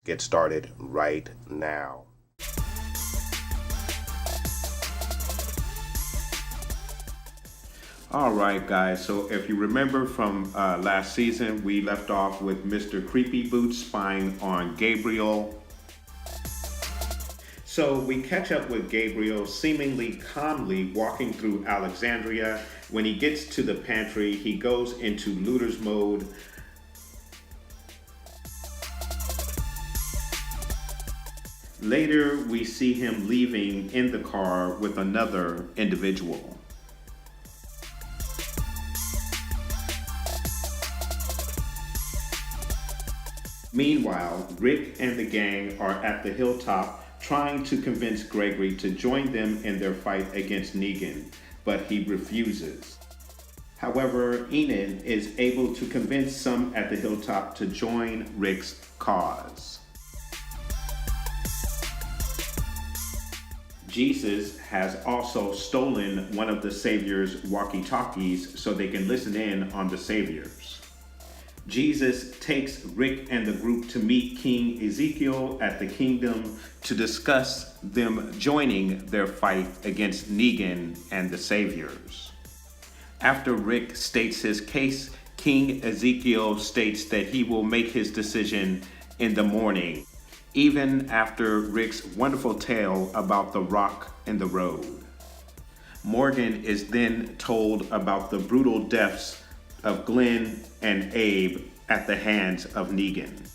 get started right now. All right, guys, so if you remember from last season, we left off with Mr. Creepy Boots spying on Gabriel. So we catch up with Gabriel seemingly calmly walking through Alexandria. When he gets to the pantry, he goes into looter's mode. Later, we see him leaving in the car with another individual. Meanwhile, Rick and the gang are at the hilltop trying to convince Gregory to join them in their fight against Negan, but he refuses. However, Enid is able to convince some at the hilltop to join Rick's cause. Jesus has also stolen one of the Savior's walkie-talkies so they can listen in on the Saviors. Jesus takes Rick and the group to meet King Ezekiel at the kingdom to discuss them joining their fight against Negan and the Saviors. After Rick states his case, King Ezekiel states that he will make his decision in the morning, even after Rick's wonderful tale about the rock in the road. Morgan is then told about the brutal deaths of Glenn and Abe at the hands of Negan.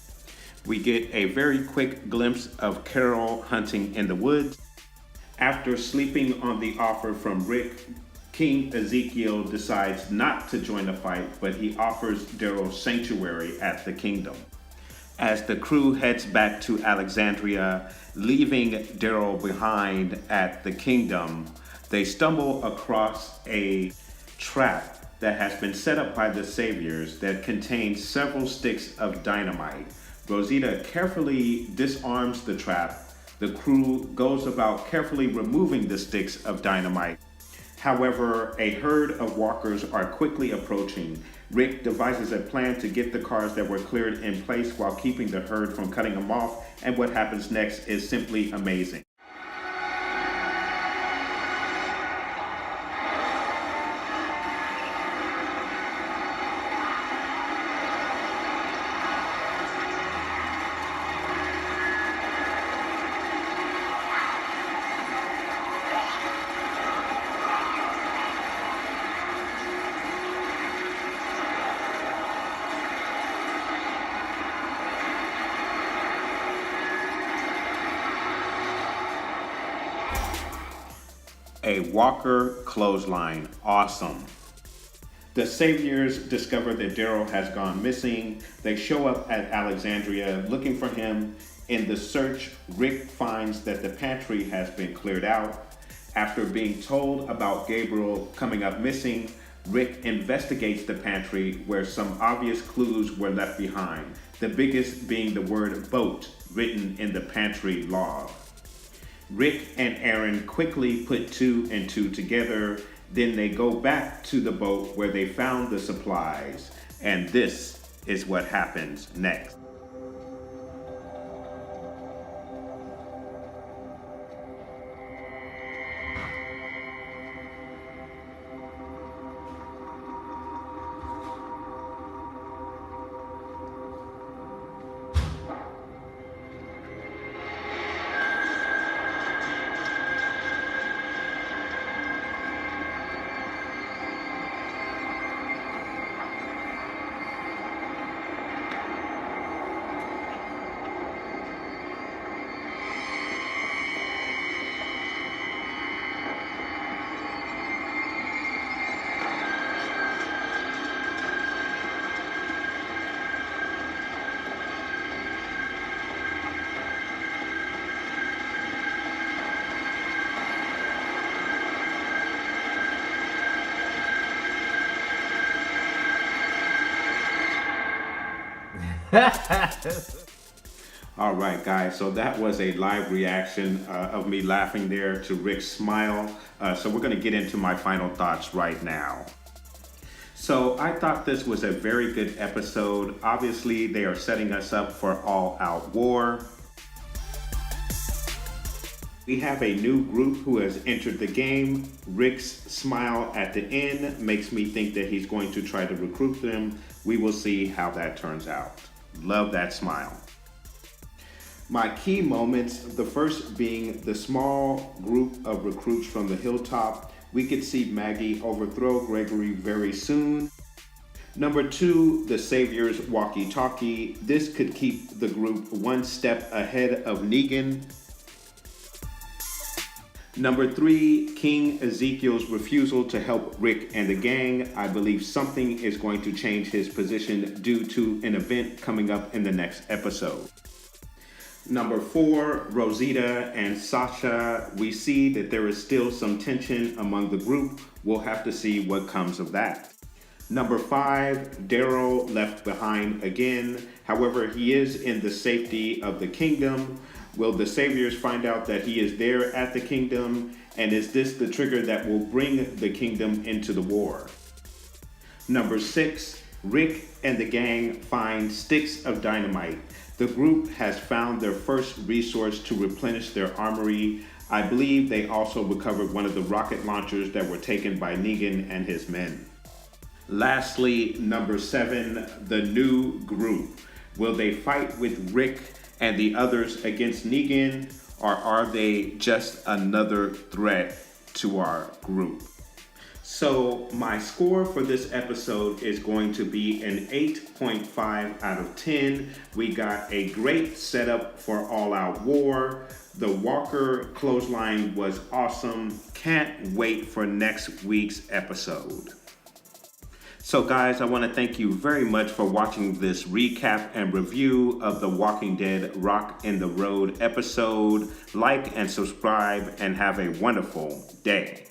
We get a very quick glimpse of Carol hunting in the woods. After sleeping on the offer from Rick, King Ezekiel decides not to join the fight, but he offers Daryl sanctuary at the kingdom. As the crew heads back to Alexandria, leaving Daryl behind at the kingdom, they stumble across a trap that has been set up by the Saviors that contains several sticks of dynamite. Rosita carefully disarms the trap. The crew goes about carefully removing the sticks of dynamite. However, a herd of walkers are quickly approaching. Rick devises a plan to get the cars that were cleared in place while keeping the herd from cutting them off, and what happens next is simply amazing. A Walker clothesline, awesome. The Saviors discover that Daryl has gone missing. They show up at Alexandria looking for him. In the search, Rick finds that the pantry has been cleared out. After being told about Gabriel coming up missing, Rick investigates the pantry where some obvious clues were left behind, the biggest being the word boat written in the pantry log. Rick and Aaron quickly put two and two together. Then they go back to the boat where they found the supplies. And this is what happens next. All right, guys, so that was a live reaction of me laughing there to Rick's smile. So we're going to get into my final thoughts right now. So I thought this was a very good episode. Obviously, they are setting us up for all out war. We have a new group who has entered the game. Rick's smile at the end makes me think that he's going to try to recruit them. We will see how that turns out. Love that smile. My key moments, the first being the small group of recruits from the hilltop. We could see Maggie overthrow Gregory very soon. Number 2, the Savior's walkie-talkie. This could keep the group one step ahead of Negan. Number 3, King Ezekiel's refusal to help Rick and the gang. I believe something is going to change his position due to an event coming up in the next episode. Number 4, Rosita and Sasha. We see that there is still some tension among the group. We'll have to see what comes of that. Number 5, Daryl left behind again. However, he is in the safety of the kingdom. Will the Saviors find out that he is there at the kingdom? And is this the trigger that will bring the kingdom into the war? Number 6, Rick and the gang find sticks of dynamite. The group has found their first resource to replenish their armory. I believe they also recovered one of the rocket launchers that were taken by Negan and his men. Lastly, number 7, the new group. Will they fight with Rick and the others against Negan, or are they just another threat to our group? So my score for this episode is going to be an 8.5 out of 10. We got a great setup for All Out War. The Walker clothesline was awesome. Can't wait for next week's episode. So guys, I want to thank you very much for watching this recap and review of the Walking Dead Rock in the Road episode. Like and subscribe and have a wonderful day.